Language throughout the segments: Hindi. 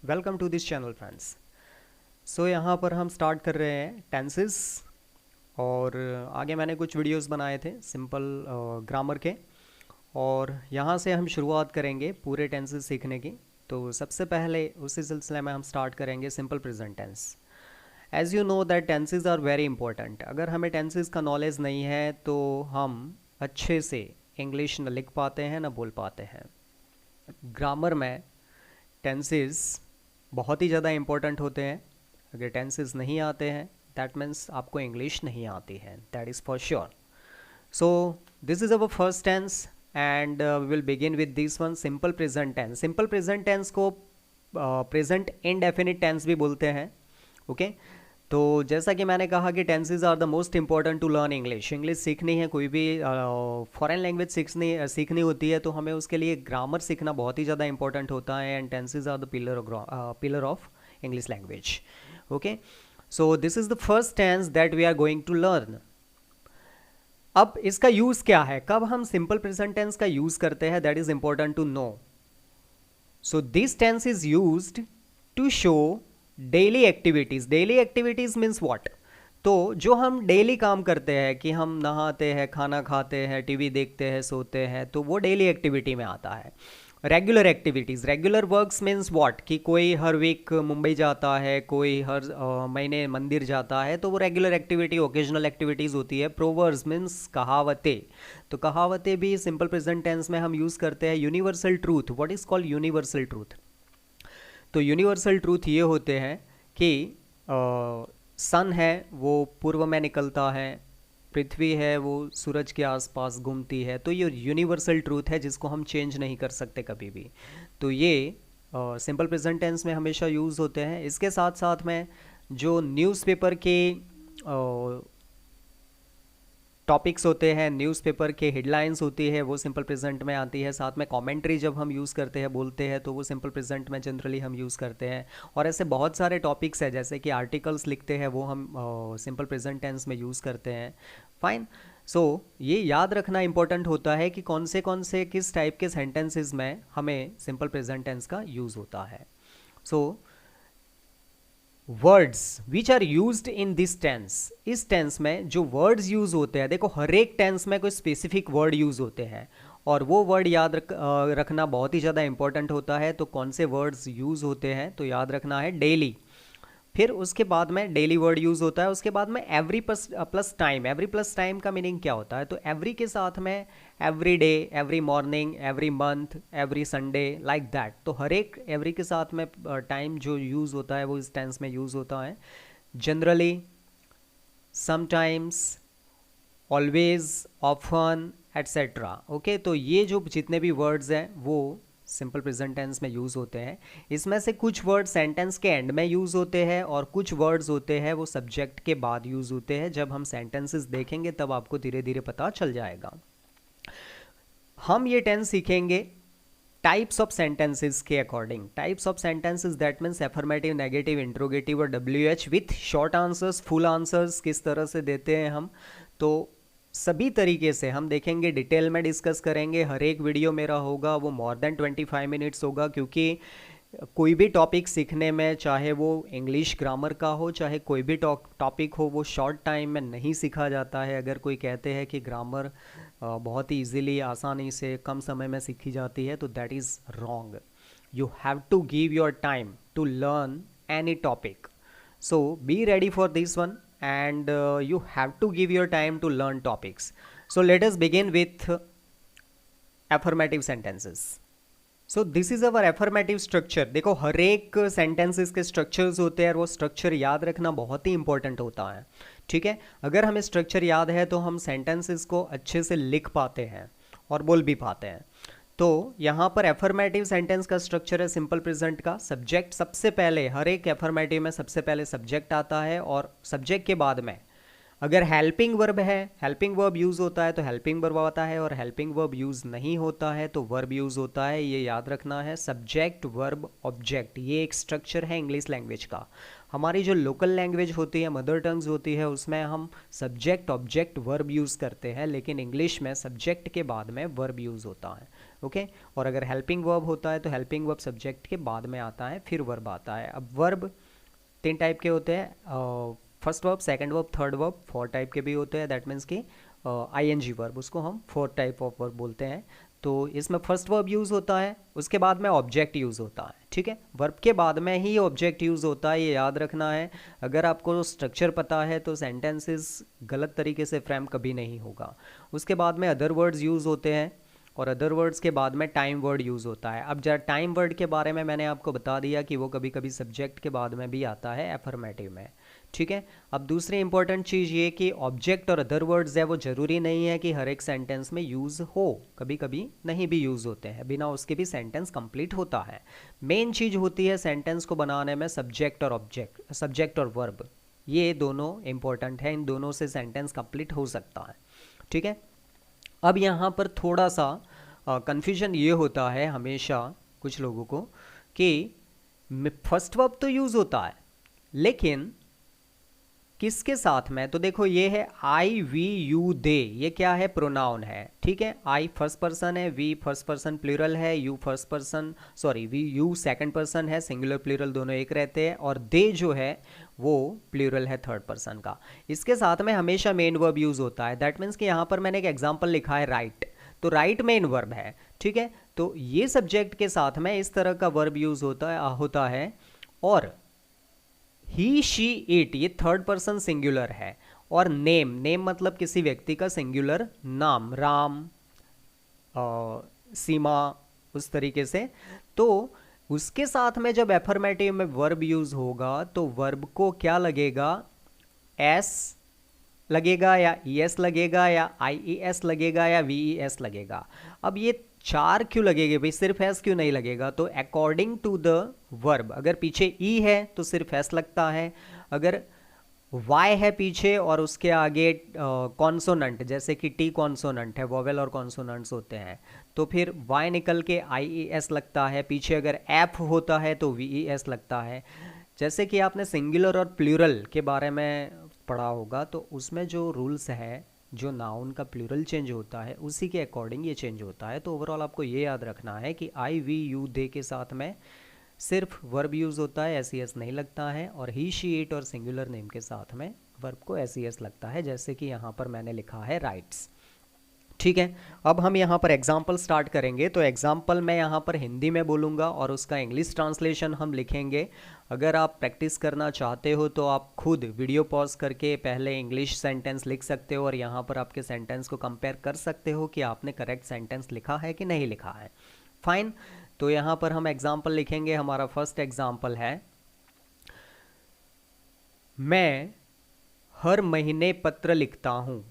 Welcome to this channel friends. So यहाँ पर हम स्टार्ट कर रहे हैं टेंसेस। और आगे मैंने कुछ वीडियोस बनाए थे सिंपल ग्रामर के, और यहाँ से हम शुरुआत करेंगे पूरे टेंसेस सीखने की। तो सबसे पहले उसी सिलसिले में हम स्टार्ट करेंगे simple present tense. As you know that tenses are very important. अगर हमें टेंसेस का नॉलेज नहीं है तो हम अच्छे से इंग्लिश न लिख पाते हैं न बोल पाते हैं। ग्रामर में टेंसेस बहुत ही ज़्यादा इंपॉर्टेंट होते हैं। अगर टेंसेस नहीं आते हैं दैट मीन्स आपको इंग्लिश नहीं आती है, that is for sure. So this is our first tense and we will begin with this one, simple present tense. Simple present tense को प्रेजेंट इनडेफिनिट टेंस भी बोलते हैं। ओके तो जैसा कि मैंने कहा कि tenses are the most important to learn English. English सीखनी है, कोई भी फॉरेन लैंग्वेज सीखनी होती है तो हमें उसके लिए ग्रामर सीखना बहुत ही ज़्यादा इंपॉर्टेंट होता है। And tenses are the pillar of English language. Okay so this is the first tense that we are going to learn. अब इसका यूज़ क्या है, कब हम सिंपल प्रेजेंट टेंस का यूज़ करते हैं, that is important to know. So this tense is used to show daily activities. Daily activities means what? तो जो हम डेली काम करते हैं कि हम नहाते हैं, खाना खाते हैं, टीवी देखते हैं, सोते हैं, तो वो डेली एक्टिविटी में आता है। Regular activities, regular works means what? कि कोई हर वीक मुंबई जाता है, कोई हर महीने मंदिर जाता है, तो वो रेगुलर एक्टिविटी, ओकेजनल एक्टिविटीज़ होती है। प्रोवर्ब्स मीन्स कहावतें। तो कहावतें भी सिंपल प्रेजेंट टेंस में हम यूज़ करते हैं। Universal truth, what is called universal truth? तो यूनिवर्सल ट्रूथ ये होते हैं कि सन है वो पूर्व में निकलता है, पृथ्वी है वो सूरज के आसपास घूमती है। तो ये यूनिवर्सल ट्रूथ है जिसको हम चेंज नहीं कर सकते कभी भी। तो ये सिंपल प्रेजेंट टेंस में हमेशा यूज़ होते हैं। इसके साथ साथ में जो न्यूज़पेपर के टॉपिक्स होते हैं, न्यूज़पेपर के हेडलाइंस होती है, वो सिंपल प्रेजेंट में आती है। साथ में कमेंट्री जब हम यूज़ करते हैं, बोलते हैं, तो वो सिंपल प्रेजेंट में जनरली हम यूज़ करते हैं। और ऐसे बहुत सारे टॉपिक्स हैं, जैसे कि आर्टिकल्स लिखते हैं, वो हम सिंपल प्रेजेंट टेंस में यूज़ करते हैं। फाइन। सो ये याद रखना इंपॉर्टेंट होता है कि कौन से किस टाइप के सेंटेंसेस में हमें सिंपल प्रेजेंट टेंस का यूज़ होता है। So words which are used in this tense, इस टेंस में जो वर्ड्स यूज होते हैं, देखो हर एक टेंस में कोई स्पेसिफिक वर्ड यूज होते हैं और वो वर्ड याद रखना बहुत ही ज़्यादा इंपॉर्टेंट होता है। तो कौन से वर्ड्स यूज होते हैं, तो याद रखना है डेली। फिर उसके बाद में डेली वर्ड यूज़ होता है। उसके बाद में every plus time. Every plus time का मीनिंग क्या होता है? तो एवरी के साथ में every day, every morning, every month, every Sunday, like that. तो हर एक एवरी के साथ में टाइम जो यूज़ होता है वो इस टेंस में यूज़ होता है। Generally, sometimes, always, often, etcetera. Okay तो ये जो जितने भी वर्ड्स हैं वो सिंपल प्रेजेंट टेंस में यूज़ होते हैं। इसमें से कुछ वर्ड सेंटेंस के एंड में यूज़ होते हैं और कुछ वर्ड्स होते हैं वो सब्जेक्ट के बाद यूज़ होते हैं। जब हम सेंटेंसेस देखेंगे तब आपको धीरे धीरे पता चल जाएगा। हम ये टेंस सीखेंगे टाइप्स ऑफ सेंटेंसेस के according. Types of sentences that means affirmative, negative, interrogative और WH with short answers, full answers किस तरह से देते हैं हम, तो सभी तरीके से हम देखेंगे, डिटेल में डिस्कस करेंगे। हर एक वीडियो मेरा होगा वो मोर देन 25 मिनट्स होगा, क्योंकि कोई भी टॉपिक सीखने में, चाहे वो इंग्लिश ग्रामर का हो, चाहे कोई भी टॉपिक हो, वो शॉर्ट टाइम में नहीं सीखा जाता है। अगर कोई कहते हैं कि ग्रामर बहुत ही इजीली, आसानी से, कम समय में सीखी जाती है, तो that is wrong. You have to give your time to learn any topic. So be ready for this one and you have to give your time to learn topics. So let us begin with affirmative sentences. So this is our affirmative structure. देखो हर एक sentences के structures होते हैं और वो structure याद रखना बहुत ही important होता है। ठीक है, अगर हमें structure याद है तो हम sentences को अच्छे से लिख पाते हैं और बोल भी पाते हैं। तो यहाँ पर एफर्मेटिव सेंटेंस का स्ट्रक्चर है सिंपल प्रेजेंट का। सब्जेक्ट सबसे पहले, हर एक एफर्मेटिव में सबसे पहले सब्जेक्ट आता है और सब्जेक्ट के बाद में अगर हेल्पिंग वर्ब है, हेल्पिंग वर्ब यूज़ होता है तो हेल्पिंग वर्ब आता है, और हेल्पिंग वर्ब यूज़ नहीं होता है तो वर्ब यूज़ होता है। ये याद रखना है, सब्जेक्ट, वर्ब, ऑब्जेक्ट, ये एक स्ट्रक्चर है इंग्लिश लैंग्वेज का। हमारी जो लोकल लैंग्वेज होती है, मदर टंग्स होती है, उसमें हम सब्जेक्ट, ऑब्जेक्ट, वर्ब यूज़ करते हैं, लेकिन इंग्लिश में सब्जेक्ट के बाद में वर्ब यूज़ होता है। ओके। और अगर हेल्पिंग वर्ब होता है तो हेल्पिंग वर्ब सब्जेक्ट के बाद में आता है, फिर वर्ब आता है। अब वर्ब 3 टाइप के होते हैं, first verb, second verb, third verb. 4 type के भी होते हैं, दैट मीन्स कि आईएनजी वर्ब, उसको हम 4 टाइप ऑफ वर्ब बोलते हैं। तो इसमें फर्स्ट वर्ब यूज़ होता है, उसके बाद में ऑब्जेक्ट यूज़ होता है, ठीक है। वर्ब के बाद में ही ऑब्जेक्ट यूज़ होता है, ये याद रखना है। अगर आपको स्ट्रक्चर पता है तो सेंटेंसेस गलत तरीके से फ्रेम कभी नहीं होगा। उसके बाद में अदर वर्ड्स यूज़ होते हैं, और अदर वर्ड्स के बाद में टाइम वर्ड यूज़ होता है। अब जरा टाइम वर्ड के बारे में मैंने आपको बता दिया कि वो कभी कभी सब्जेक्ट के बाद में भी आता है एफर्मेटिव में, ठीक है। अब दूसरी इंपॉर्टेंट चीज़ ये कि ऑब्जेक्ट और अदर वर्ड्स है वो ज़रूरी नहीं है कि हर एक सेंटेंस में यूज़ हो, कभी कभी नहीं भी यूज़ होते हैं, बिना उसके भी सेंटेंस कंप्लीट होता है। मेन चीज़ होती है सेंटेंस को बनाने में सब्जेक्ट और ऑब्जेक्ट, सब्जेक्ट और वर्ब, ये दोनों इंपॉर्टेंट है, इन दोनों से सेंटेंस कंप्लीट हो सकता है, ठीक है। अब यहाँ पर थोड़ा सा कन्फ्यूजन ये होता है हमेशा कुछ लोगों को कि फर्स्ट वर्ब तो यूज़ होता है, लेकिन किसके साथ में? तो देखो ये है आई, वी, यू, दे, ये क्या है? प्रोनाउन है, ठीक है। आई फर्स्ट पर्सन है, वी फर्स्ट पर्सन प्लूरल है, you first person, sorry we, you second person है, सिंगुलर प्लूरल दोनों एक रहते हैं, और दे जो है वो प्लूरल है थर्ड पर्सन का। इसके साथ में हमेशा मेन वर्ब यूज होता है, दैट मीन्स कि यहाँ पर मैंने एक एग्जाम्पल लिखा है राइट, तो राइट मेन वर्ब है, ठीक है। तो ये सब्जेक्ट के साथ में इस तरह का वर्ब यूज होता है। और ही, शी, इट, ये थर्ड पर्सन सिंगुलर है। और नेम, नेम मतलब किसी व्यक्ति का सिंगुलर नाम, राम, सीमा, उस तरीके से। तो उसके साथ में जब एफर्मेटिव में वर्ब यूज होगा तो वर्ब को क्या लगेगा? एस लगेगा, या ईएस लगेगा, या आईईएस लगेगा, या वीईएस लगेगा। अब ये 4 क्यों लगेगा भाई, सिर्फ एस क्यों नहीं लगेगा? तो अकॉर्डिंग टू द वर्ब, अगर पीछे ई है तो सिर्फ एस लगता है, अगर वाई है पीछे और उसके आगे कॉन्सोनेंट, जैसे कि टी कॉन्सोनेंट है, वोवेल और कॉन्सोनेंट्स होते हैं, तो फिर वाई निकल के आईईएस लगता है, पीछे अगर एफ होता है तो वीईएस लगता है। जैसे कि आपने सिंगुलर और प्लूरल के बारे में पढ़ा होगा, तो उसमें जो रूल्स है, जो नाउन का प्लूरल चेंज होता है उसी के अकॉर्डिंग ये चेंज होता है। तो ओवरऑल आपको ये याद रखना है कि आई, वी, यू, दे के साथ में सिर्फ वर्ब यूज़ होता है, एस ई एस नहीं लगता है, और ही, शी, इट और सिंगुलर नेम के साथ में वर्ब को एस ई एस लगता है, जैसे कि यहाँ पर मैंने लिखा है राइट्स, ठीक है। अब हम यहाँ पर एग्जाम्पल स्टार्ट करेंगे, तो एग्जाम्पल मैं यहाँ पर हिंदी में बोलूँगा और उसका इंग्लिश ट्रांसलेशन हम लिखेंगे। अगर आप प्रैक्टिस करना चाहते हो तो आप खुद वीडियो पॉज करके पहले इंग्लिश सेंटेंस लिख सकते हो और यहाँ पर आपके सेंटेंस को कंपेयर कर सकते हो कि आपने करेक्ट सेंटेंस लिखा है कि नहीं लिखा है। फाइन, तो यहाँ पर हम एग्जाम्पल लिखेंगे। हमारा फर्स्ट एग्जाम्पल है, मैं हर महीने पत्र लिखता हूँ।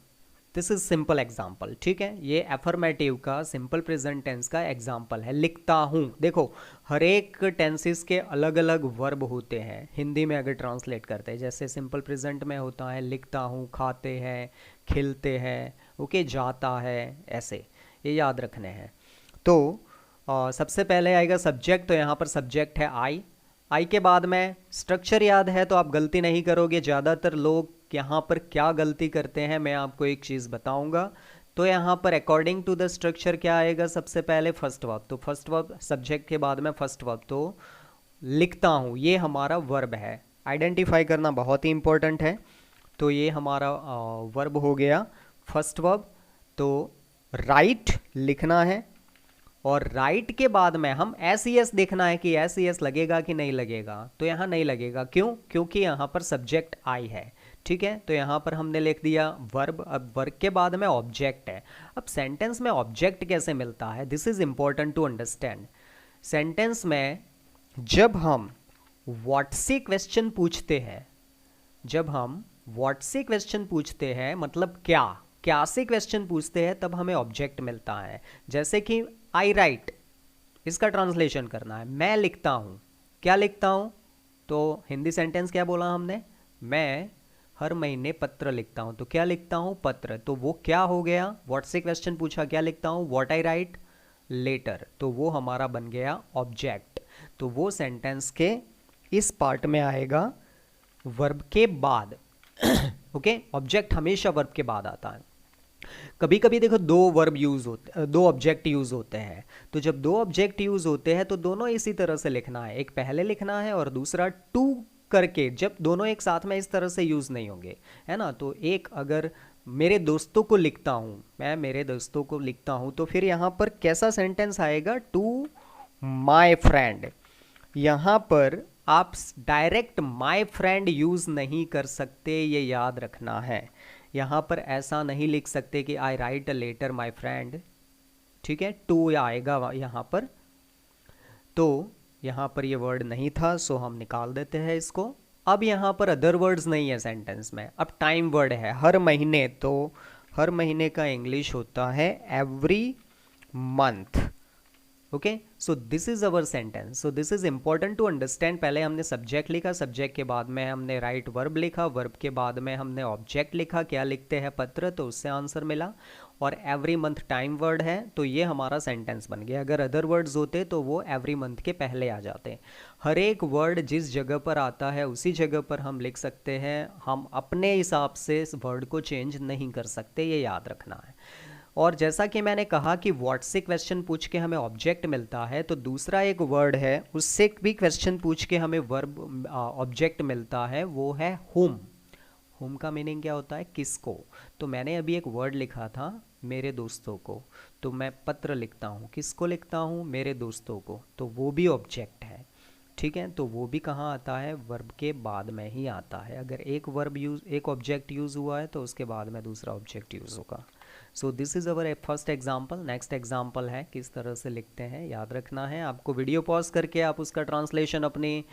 दिस इज सिंपल एग्जाम्पल, ठीक है। ये एफर्मेटिव का सिंपल प्रेजेंट टेंस का एग्जाम्पल है, लिखता हूँ। देखो हर एक टेंसेस के अलग अलग वर्ब होते हैं, हिंदी में अगर ट्रांसलेट करते हैं, जैसे सिंपल प्रेजेंट में होता है लिखता हूँ, खाते हैं, खिलते हैं, ओके, जाता है, ऐसे ये याद रखने हैं। तो सबसे पहले आएगा सब्जेक्ट, तो यहाँ पर सब्जेक्ट है आई। आई के बाद में स्ट्रक्चर याद है तो आप गलती नहीं करोगे। ज़्यादातर लोग यहाँ पर क्या गलती करते हैं मैं आपको एक चीज़ बताऊंगा। तो यहाँ पर अकॉर्डिंग टू द स्ट्रक्चर क्या आएगा? सबसे पहले फर्स्ट वर्ब, तो फर्स्ट वर्ब सब्जेक्ट के बाद में फर्स्ट वर्ब, तो लिखता हूँ ये हमारा वर्ब है। आइडेंटिफाई करना बहुत ही इंपॉर्टेंट है। तो ये हमारा वर्ब हो गया फर्स्ट वर्ब। तो राइट लिखना है, और राइट के बाद में हम एस ई एस देखना है कि एस ई एस लगेगा कि नहीं लगेगा। तो यहाँ नहीं लगेगा, क्यों? क्योंकि यहाँ पर सब्जेक्ट आई है, ठीक है। तो यहाँ पर हमने लिख दिया वर्ब। अब वर्ब के बाद में ऑब्जेक्ट है। अब सेंटेंस में ऑब्जेक्ट कैसे मिलता है, this is important to understand. Sentence में जब हम व्हाट से क्वेश्चन पूछते हैं, जब हम व्हाट से क्वेश्चन पूछते हैं मतलब क्या से क्वेश्चन पूछते हैं, तब हमें ऑब्जेक्ट मिलता है। जैसे कि आई राइट, इसका ट्रांसलेशन करना है, मैं लिखता हूँ। क्या लिखता हूँ? तो हिंदी सेंटेंस क्या बोला हमने? मैं हर महीने पत्र लिखता हूँ। तो क्या लिखता हूँ? पत्र। तो वो क्या हो गया? व्हाट से क्वेश्चन पूछा, क्या लिखता हूँ? What I write letter. तो वो हमारा बन गया ऑब्जेक्ट। तो वो सेंटेंस के इस पार्ट में आएगा वर्ब के बाद। ओके, ऑब्जेक्ट हमेशा वर्ब के बाद आता है। कभी कभी देखो दो वर्ब यूज होते, दो ऑब्जेक्ट यूज होते हैं। तो जब दो ऑब्जेक्ट यूज होते हैं तो दोनों इसी तरह से लिखना है, एक पहले लिखना है और दूसरा टू करके, जब दोनों एक साथ में इस तरह से यूज नहीं होंगे, है ना। तो एक अगर मेरे दोस्तों को लिखता हूँ, मैं मेरे दोस्तों को लिखता हूँ, तो फिर यहाँ पर कैसा सेंटेंस आएगा, टू माई फ्रेंड। यहाँ पर आप डायरेक्ट माई फ्रेंड यूज नहीं कर सकते, ये याद रखना है। यहाँ पर ऐसा नहीं लिख सकते कि I write a letter my friend, ठीक है, टू आएगा यहाँ पर। तो यहाँ पर ये वर्ड नहीं था, सो हम निकाल देते हैं इसको। अब यहाँ पर अदर वर्ड्स नहीं है सेंटेंस में, अब टाइम वर्ड है, हर महीने। तो हर महीने का इंग्लिश होता है every month. Okay, so this is our sentence. So this is important to understand. पहले हमने सब्जेक्ट लिखा, सब्जेक्ट के बाद में हमने राइट वर्ब लिखा, वर्ब के बाद में हमने ऑब्जेक्ट लिखा, क्या लिखते हैं, पत्र, तो उससे आंसर मिला। और एवरी मंथ टाइम वर्ड है, तो ये हमारा सेंटेंस बन गया। अगर अदर वर्ड्स होते तो वो एवरी मंथ के पहले आ जाते। हर एक वर्ड जिस जगह पर आता है उसी जगह पर हम लिख सकते हैं, हम अपने हिसाब से इस वर्ड को चेंज नहीं कर सकते, ये याद रखना है। और जैसा कि मैंने कहा कि व्हाट से क्वेश्चन पूछ के हमें ऑब्जेक्ट मिलता है, तो दूसरा एक वर्ड है उससे भी क्वेश्चन पूछ के हमें वर्ब ऑब्जेक्ट मिलता है, वो है हुम। हुम का मीनिंग क्या होता है, किसको। तो मैंने अभी एक वर्ड लिखा था मेरे दोस्तों को, तो मैं पत्र लिखता हूँ, किसको लिखता हूँ, मेरे दोस्तों को, तो वो भी ऑब्जेक्ट है, ठीक है। तो वो भी कहाँ आता है, वर्ब के बाद में ही आता है। अगर एक वर्ब यूज, एक ऑब्जेक्ट यूज़ हुआ है तो उसके बाद में दूसरा ऑब्जेक्ट यूज़ होगा। सो this is our first example. Next example है किस तरह से लिखते हैं, याद रखना है आपको। वीडियो पॉज करके आप उसका ट्रांसलेशन अपनी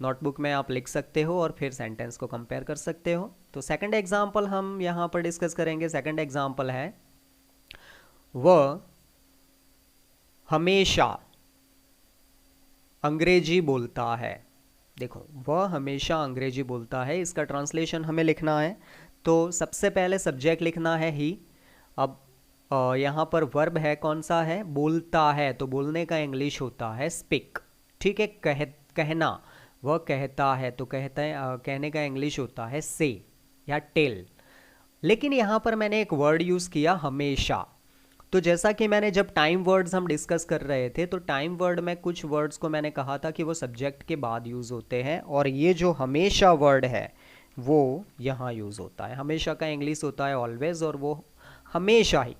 नोटबुक में आप लिख सकते हो और फिर सेंटेंस को कंपेयर कर सकते हो। तो सेकंड एग्जाम्पल हम यहाँ पर डिस्कस करेंगे। सेकंड एग्जाम्पल है, वह हमेशा अंग्रेजी बोलता है। देखो, वह हमेशा अंग्रेजी बोलता है, इसका ट्रांसलेशन हमें लिखना है। तो सबसे पहले सब्जेक्ट लिखना है ही। अब यहाँ पर वर्ब है, कौन सा है, बोलता है, तो बोलने का इंग्लिश होता है स्पीक, ठीक है। कहना, वह कहता है, तो कहता है, कहने का इंग्लिश होता है से या टेल। लेकिन यहाँ पर मैंने एक वर्ड यूज़ किया हमेशा। तो जैसा कि मैंने जब टाइम वर्ड्स हम डिस्कस कर रहे थे, तो टाइम वर्ड में कुछ वर्ड्स को मैंने कहा था कि वो सब्जेक्ट के बाद यूज़ होते हैं, और ये जो हमेशा वर्ड है वो यहाँ यूज़ होता है। हमेशा का इंग्लिश होता है ऑलवेज, और वो हमेशा ही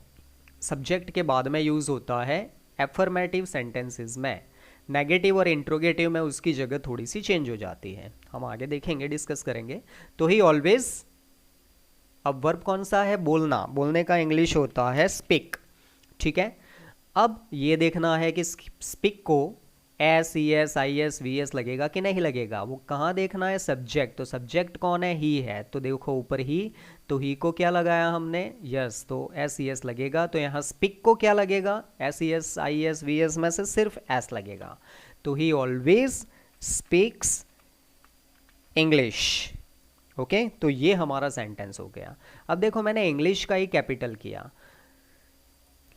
सब्जेक्ट के बाद में यूज़ होता है एफर्मेटिव सेंटेंसेस में। नेगेटिव और इंट्रोगेटिव में उसकी जगह थोड़ी सी चेंज हो जाती है, हम आगे देखेंगे, डिस्कस करेंगे। तो ही ऑलवेज। अब वर्ब कौन सा है, बोलना, बोलने का इंग्लिश होता है स्पीक, ठीक है। अब ये देखना है कि स्पीक को S E S I S V S लगेगा कि नहीं लगेगा, वो कहाँ देखना है, सब्जेक्ट। तो सब्जेक्ट कौन है, ही है, तो देखो ऊपर ही, तो ही को क्या लगाया हमने, यस, तो एस ई एस लगेगा। तो यहाँ स्पीक को क्या लगेगा, S E S I S V S में से सिर्फ एस लगेगा। तो he always speaks English. Okay, तो ये हमारा सेंटेंस हो गया। अब देखो, मैंने इंग्लिश का ही कैपिटल किया।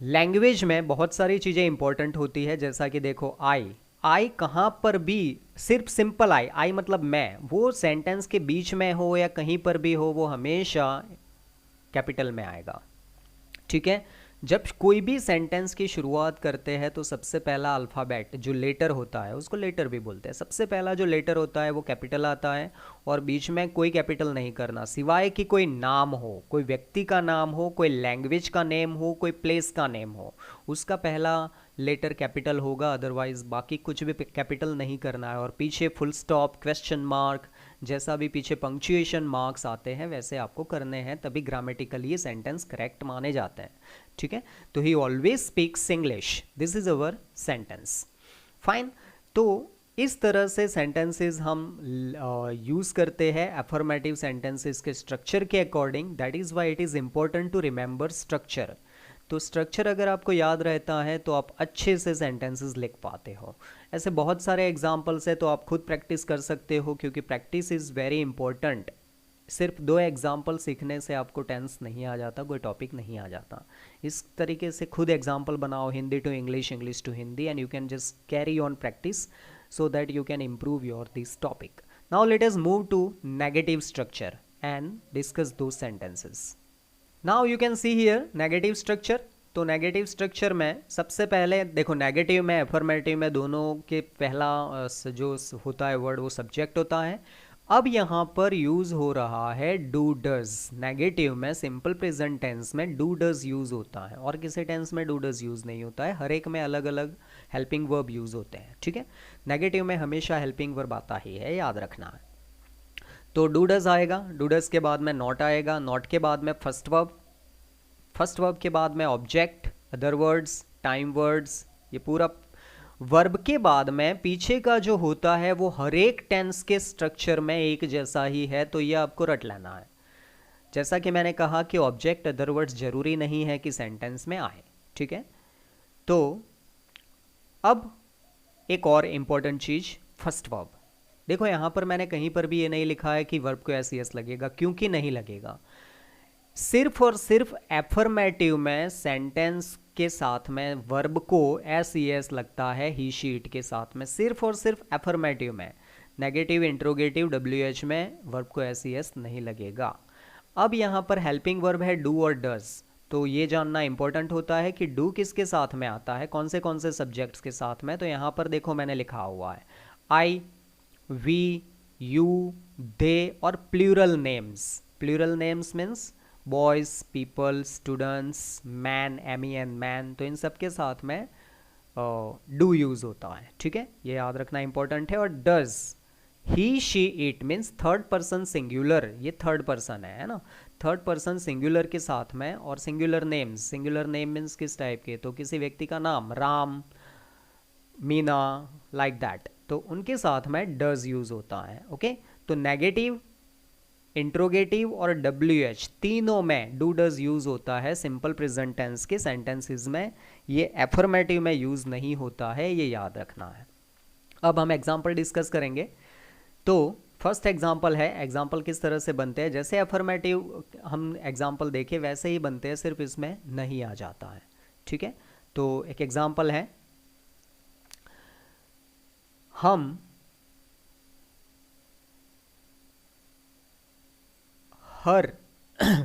लैंग्वेज में बहुत सारी चीज़ें इंपॉर्टेंट होती है, जैसा कि देखो आई, आई कहाँ पर भी सिर्फ सिंपल आई, आई मतलब मैं, वो सेंटेंस के बीच में हो या कहीं पर भी हो, वो हमेशा कैपिटल में आएगा, ठीक है। जब कोई भी सेंटेंस की शुरुआत करते हैं तो सबसे पहला अल्फ़ाबेट जो लेटर होता है, उसको लेटर भी बोलते हैं, सबसे पहला जो लेटर होता है वो कैपिटल आता है, और बीच में कोई कैपिटल नहीं करना, सिवाय कि कोई नाम हो, कोई व्यक्ति का नाम हो, कोई लैंग्वेज का नेम हो, कोई प्लेस का नेम हो, उसका पहला लेटर कैपिटल होगा। अदरवाइज बाकी कुछ भी कैपिटल नहीं करना है। और पीछे फुल स्टॉप, क्वेश्चन मार्क, जैसा भी पीछे पंक्चुएशन मार्क्स आते हैं वैसे आपको करने हैं, तभी ग्रामेटिकली ये सेंटेंस करेक्ट माने जाते हैं, ठीक है। तो he always speaks English, this is our sentence, fine. तो इस तरह से सेंटेंसेस हम यूज़ करते हैं अफर्मेटिव सेंटेंसेस के स्ट्रक्चर के according. That is why it is important to remember structure. तो स्ट्रक्चर अगर आपको याद रहता है तो आप अच्छे से सेंटेंसेस लिख पाते हो। ऐसे बहुत सारे एग्जांपल्स है, तो आप खुद प्रैक्टिस कर सकते हो, क्योंकि प्रैक्टिस इज़ वेरी इंपॉर्टेंट। सिर्फ 2 एग्जाम्पल सीखने से आपको टेंस नहीं आ जाता, कोई टॉपिक नहीं आ जाता। इस तरीके से खुद एग्जाम्पल बनाओ, Hindi to English, English to Hindi, and you can just carry on practice so that you can improve your this topic. Now let us move to negative structure and discuss those sentences. Now you can see here negative structure. तो नेगेटिव स्ट्रक्चर में सबसे पहले देखो, नेगेटिव में अफर्मेटिव में दोनों के पहला जो होता है वर्ड वो सब्जेक्ट होता है। अब यहाँ पर यूज़ हो रहा है डू डज। नेगेटिव में सिंपल प्रेजेंट टेंस में डू डज यूज़ होता है, और किसी टेंस में डू डज यूज़ नहीं होता है। हर एक में अलग अलग हेल्पिंग वर्ब यूज़ होते हैं, ठीक है। नेगेटिव में हमेशा हेल्पिंग वर्ब आता ही है, याद रखना है। तो डू डज आएगा, डू डज के बाद में नॉट आएगा, नॉट के बाद में फर्स्ट वर्ब, फर्स्ट वर्ब के बाद में object, other words, time words. ये पूरा वर्ब के बाद में पीछे का जो होता है वो हर एक टेंस के स्ट्रक्चर में एक जैसा ही है, तो ये आपको रट लेना है। जैसा कि मैंने कहा कि ऑब्जेक्ट अदर वर्ड्स जरूरी नहीं है कि सेंटेंस में आए, ठीक है। तो अब एक और इंपॉर्टेंट चीज, फर्स्ट वर्ब। देखो यहां पर मैंने कहीं पर भी ये नहीं लिखा है कि वर्ब को एस ई एस लगेगा, क्योंकि नहीं लगेगा। सिर्फ और सिर्फ एफर्मेटिव में सेंटेंस के साथ में वर्ब को एस ई एस लगता है ही शी इट के साथ में, सिर्फ और सिर्फ एफर्मेटिव में। नेगेटिव, इंट्रोगेटिव, डब्ल्यू एच में वर्ब को एस ई एस नहीं लगेगा। अब यहाँ पर हेल्पिंग वर्ब है डू और डज, तो ये जानना इंपॉर्टेंट होता है कि डू किसके साथ में आता है, कौन से सब्जेक्ट्स के साथ में। तो यहाँ पर देखो मैंने लिखा हुआ है आई, वी, यू, दे और plural names. Plural names means boys, people, students, man, MEN man, तो इन सब के साथ में डू यूज होता है, ठीक है। ये याद रखना इंपॉर्टेंट है। और does, he, she, it means third person singular, ये थर्ड पर्सन है ना, थर्ड पर्सन सिंगुलर के साथ में। और singular names, singular name means किस टाइप के, तो किसी व्यक्ति का नाम, राम, मीना, लाइक दैट, तो उनके साथ में डज यूज होता है, ओके। तो नेगेटिव, इंट्रोगेटिव और WH तीनों में डू डज यूज होता है सिंपल प्रेजेंट टेंस के सेंटेंसेस में। ये एफर्मेटिव में यूज नहीं होता है, ये याद रखना है। अब हम एग्जांपल डिस्कस करेंगे। तो फर्स्ट एग्जांपल है, एग्जांपल किस तरह से बनते हैं, जैसे एफर्मेटिव हम एग्जांपल देखें वैसे ही बनते हैं, सिर्फ इसमें नहीं आ जाता है, ठीक है। तो एक एग्जांपल है, हम हर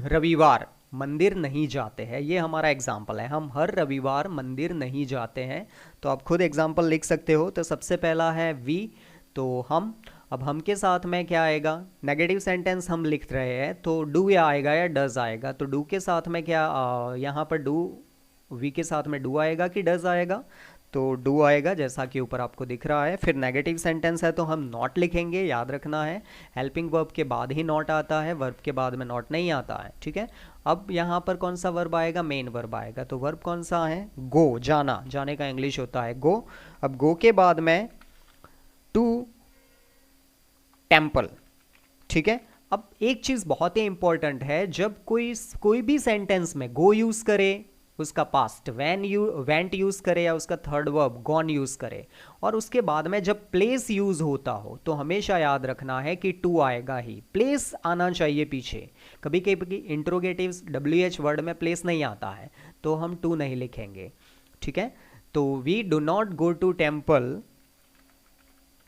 रविवार मंदिर नहीं जाते हैं। ये हमारा एग्जाम्पल है, हम हर रविवार मंदिर नहीं जाते हैं। तो आप खुद एग्जाम्पल लिख सकते हो। तो सबसे पहला है वी, तो हम। अब हम के साथ में क्या आएगा, नेगेटिव सेंटेंस हम लिख रहे हैं, तो डू या आएगा या डज आएगा। तो डू के साथ में क्या, यहाँ पर डू, वी के साथ में डू आएगा कि डज आएगा, तो डू आएगा जैसा कि ऊपर आपको दिख रहा है। फिर नेगेटिव सेंटेंस है तो हम नॉट लिखेंगे, याद रखना है। हेल्पिंग वर्ब के बाद ही नॉट आता है, वर्ब के बाद में नॉट नहीं आता है, ठीक है। अब यहाँ पर कौन सा वर्ब आएगा, मेन वर्ब आएगा। तो वर्ब कौन सा है, गो, जाना, जाने का इंग्लिश होता है गो। अब गो के बाद में टू टेम्पल, ठीक है। अब एक चीज बहुत ही इंपॉर्टेंट है, जब कोई भी सेंटेंस में गो यूज करे, उसका पास्ट वेंट यूज करे, या उसका थर्ड वर्ब गॉन यूज करे, और उसके बाद में जब प्लेस यूज होता हो, तो हमेशा याद रखना है कि टू आएगा ही, प्लेस आना चाहिए पीछे। कभी कभी इंट्रोगेटिव WH वर्ड में प्लेस नहीं आता है, तो हम टू नहीं लिखेंगे, ठीक है। तो we do not go to temple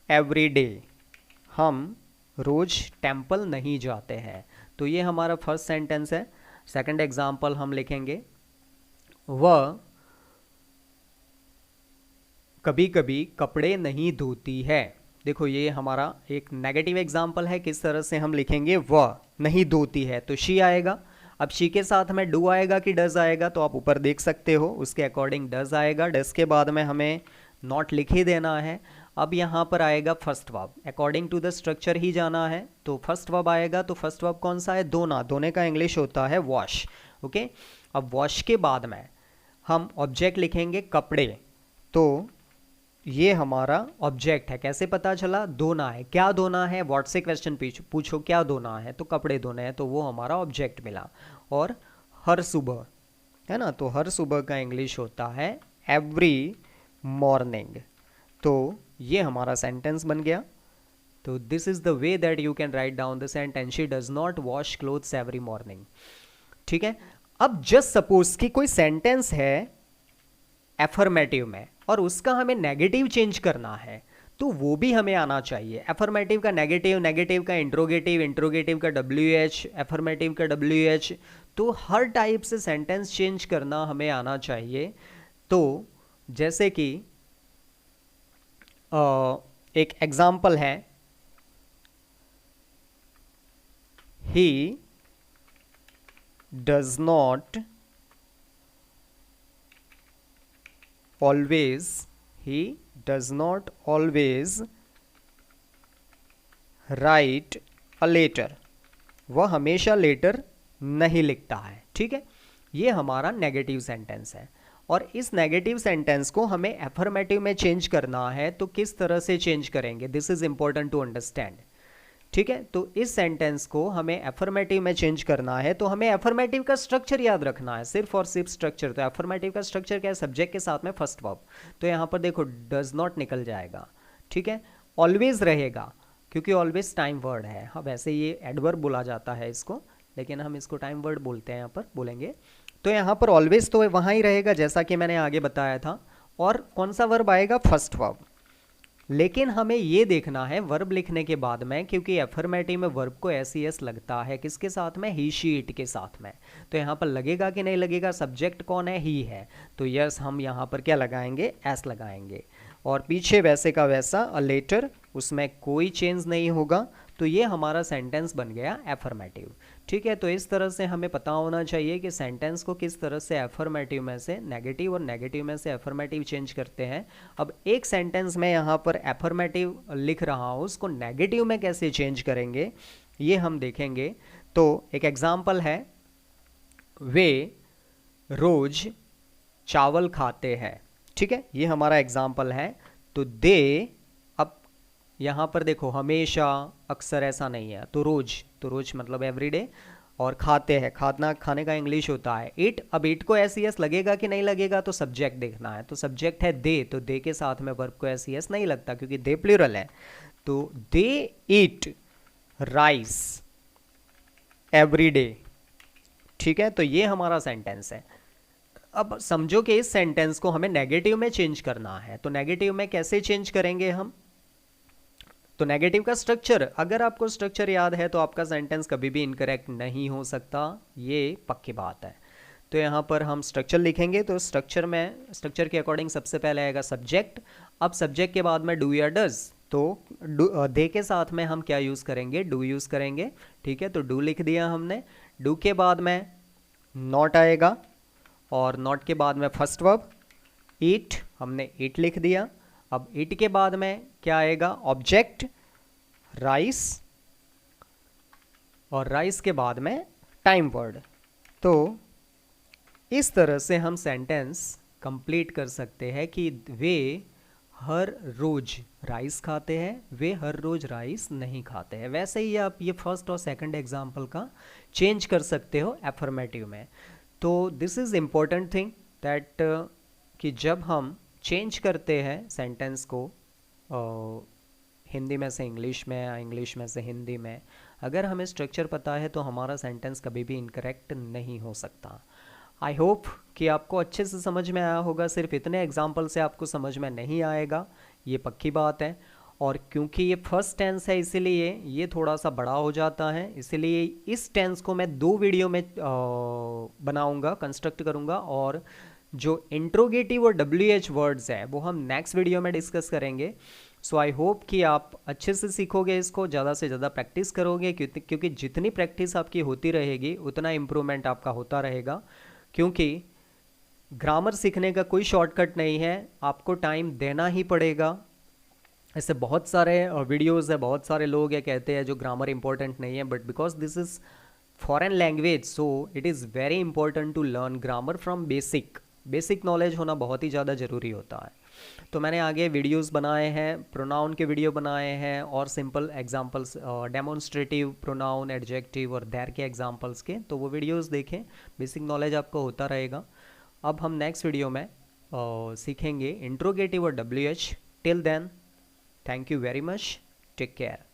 every day, हम रोज टेम्पल नहीं जाते हैं। तो ये हमारा फर्स्ट सेंटेंस है। सेकंड एग्जाम्पल हम लिखेंगे, वह कभी कभी कपड़े नहीं धोती है। देखो ये हमारा एक नेगेटिव एग्जाम्पल है, किस तरह से हम लिखेंगे, वह नहीं धोती है, तो शी आएगा। अब शी के साथ में डू आएगा कि डज आएगा, तो आप ऊपर देख सकते हो, उसके अकॉर्डिंग डज आएगा। डज के बाद में हमें नॉट लिख ही देना है। अब यहाँ पर आएगा first verb, according to the structure ही जाना है। तो फर्स्ट वर्ब आएगा, तो फर्स्ट वर्ब कौन सा है, धोना, धोने का इंग्लिश होता है वॉश, ओके। अब वॉश के बाद में हम ऑब्जेक्ट लिखेंगे कपड़े, तो ये हमारा ऑब्जेक्ट है। कैसे पता चला, धोना है, क्या धोना है, व्हाट से क्वेश्चन पूछो क्या धोना है, तो कपड़े धोने हैं, तो वो हमारा ऑब्जेक्ट मिला। और हर सुबह है ना, तो हर सुबह का इंग्लिश होता है एवरी मॉर्निंग। तो ये हमारा सेंटेंस बन गया। तो this is the way that you can write down the sentence, she does not wash clothes every morning, ठीक है। अब जस्ट सपोज कि कोई सेंटेंस है एफर्मेटिव में और उसका हमें नेगेटिव चेंज करना है, तो वो भी हमें आना चाहिए। एफर्मेटिव का नेगेटिव, नेगेटिव का इंट्रोगेटिव, इंट्रोगेटिव का WH, एफर्मेटिव का WH, तो हर टाइप से सेंटेंस चेंज करना हमें आना चाहिए। तो जैसे कि एक एग्जाम्पल है, he does not always, he does not always write a letter, वह हमेशा लेटर नहीं लिखता है। ठीक है, ये हमारा नेगेटिव सेंटेंस है। और इस नेगेटिव सेंटेंस को हमें एफर्मेटिव में चेंज करना है, तो किस तरह से चेंज करेंगे, this is important to understand. ठीक है, तो इस सेंटेंस को हमें एफर्मेटिव में चेंज करना है, तो हमें एफर्मेटिव का स्ट्रक्चर याद रखना है, सिर्फ और सिर्फ स्ट्रक्चर। तो एफर्मेटिव का स्ट्रक्चर क्या है, सब्जेक्ट के साथ में फर्स्ट वर्ब। तो यहाँ पर देखो डज नॉट निकल जाएगा। ठीक है, ऑलवेज रहेगा, क्योंकि ऑलवेज टाइम वर्ड है। हाँ, वैसे ये एडवर्ब बोला जाता है इसको, लेकिन हम इसको टाइम वर्ड बोलते हैं, यहाँ पर बोलेंगे। तो यहाँ पर ऑलवेज तो वहाँ ही रहेगा जैसा कि मैंने आगे बताया था। और कौन सा वर्ब आएगा, फर्स्ट वर्ब। लेकिन हमें ये देखना है वर्ब लिखने के बाद में, क्योंकि एफर्मेटिव में वर्ब को एस ई एस लगता है, किसके साथ में, ही शी इट के साथ में। तो यहाँ पर लगेगा कि नहीं लगेगा, सब्जेक्ट कौन है, ही है, तो यस हम यहाँ पर क्या लगाएंगे, एस लगाएंगे। और पीछे वैसे का वैसा अ लेटर, उसमें कोई चेंज नहीं होगा। तो ये हमारा सेंटेंस बन गया एफर्मेटिव। ठीक है, तो इस तरह से हमें पता होना चाहिए कि सेंटेंस को किस तरह से एफर्मेटिव में से नेगेटिव और नेगेटिव में से एफर्मेटिव चेंज करते हैं। अब एक सेंटेंस में यहाँ पर एफर्मेटिव लिख रहा हूँ, उसको नेगेटिव में कैसे चेंज करेंगे ये हम देखेंगे। तो एक एग्जाम्पल है, वे रोज चावल खाते हैं। ठीक है, ये हमारा एग्जाम्पल है। तो दे, अब यहाँ पर देखो हमेशा अक्सर ऐसा नहीं है, तो रोज, तो रोज मतलब एवरीडे। और खाते हैं, खाना खाने का इंग्लिश होता है इट। अब इट को एस ई एस लगेगा कि नहीं लगेगा, तो सब्जेक्ट देखना है। तो सब्जेक्ट है दे, तो दे के साथ में वर्ब को एस ई एस नहीं लगता, क्योंकि दे प्लूरल है। तो दे ईट राइस एवरी डे। ठीक है, तो ये हमारा सेंटेंस है। अब समझो कि इस सेंटेंस को हमें नेगेटिव में चेंज करना है, तो नेगेटिव में कैसे चेंज करेंगे हम। तो नेगेटिव का स्ट्रक्चर, अगर आपको स्ट्रक्चर याद है तो आपका सेंटेंस कभी भी इनकरेक्ट नहीं हो सकता, ये पक्की बात है। तो यहाँ पर हम स्ट्रक्चर लिखेंगे, तो स्ट्रक्चर में, स्ट्रक्चर के अकॉर्डिंग सबसे पहले आएगा सब्जेक्ट। अब सब्जेक्ट के बाद में डू या डज, तो दे के साथ में हम क्या यूज़ करेंगे, डू यूज़ करेंगे। ठीक है, तो डू लिख दिया हमने। डू के बाद में नॉट आएगा, और नॉट के बाद में फर्स्ट वर्ब ईट, हमने ईट लिख दिया। अब ईट के बाद में क्या आएगा, ऑब्जेक्ट राइस, और राइस के बाद में टाइम वर्ड। तो इस तरह से हम सेंटेंस कंप्लीट कर सकते हैं कि वे हर रोज राइस खाते हैं, वे हर रोज राइस नहीं खाते हैं। वैसे ही आप ये फर्स्ट और सेकंड एग्जाम्पल का चेंज कर सकते हो एफर्मेटिव में। तो this is important thing that कि जब हम चेंज करते हैं सेंटेंस को हिंदी में से इंग्लिश में या इंग्लिश में से हिंदी में, अगर हमें स्ट्रक्चर पता है तो हमारा सेंटेंस कभी भी इनकरेक्ट नहीं हो सकता। आई होप कि आपको अच्छे से समझ में आया होगा। सिर्फ इतने एग्जाम्पल से आपको समझ में नहीं आएगा, ये पक्की बात है। और क्योंकि ये फर्स्ट टेंस है इसीलिए ये थोड़ा सा बड़ा हो जाता है, इसीलिए इस टेंस को मैं 2 वीडियो में बनाऊंगा, कंस्ट्रक्ट करूंगा। और जो इंट्रोगेटिव और WH वर्ड्स है वो हम नेक्स्ट वीडियो में डिस्कस करेंगे। सो आई होप कि आप अच्छे से सीखोगे, इसको ज़्यादा से ज़्यादा प्रैक्टिस करोगे, क्योंकि जितनी प्रैक्टिस आपकी होती रहेगी उतना इम्प्रूवमेंट आपका होता रहेगा। क्योंकि ग्रामर सीखने का कोई शॉर्टकट नहीं है, आपको टाइम देना ही पड़ेगा। ऐसे बहुत सारे वीडियोज़ है, बहुत सारे लोग ये कहते हैं जो ग्रामर इंपॉर्टेंट नहीं है, but because this is foreign language, so it is very important to learn grammar from basic knowledge होना बहुत ही ज़्यादा ज़रूरी होता है। तो मैंने आगे वीडियोस बनाए हैं, प्रोनाउन के वीडियो बनाए हैं, और simple examples, demonstrative pronoun, adjective और देयर के एग्जांपल्स के, तो वो वीडियोस देखें, बेसिक नॉलेज आपको होता रहेगा। अब हम नेक्स्ट वीडियो में सीखेंगे इंट्रोगेटिव और WH। Till then, thank you very much, take care.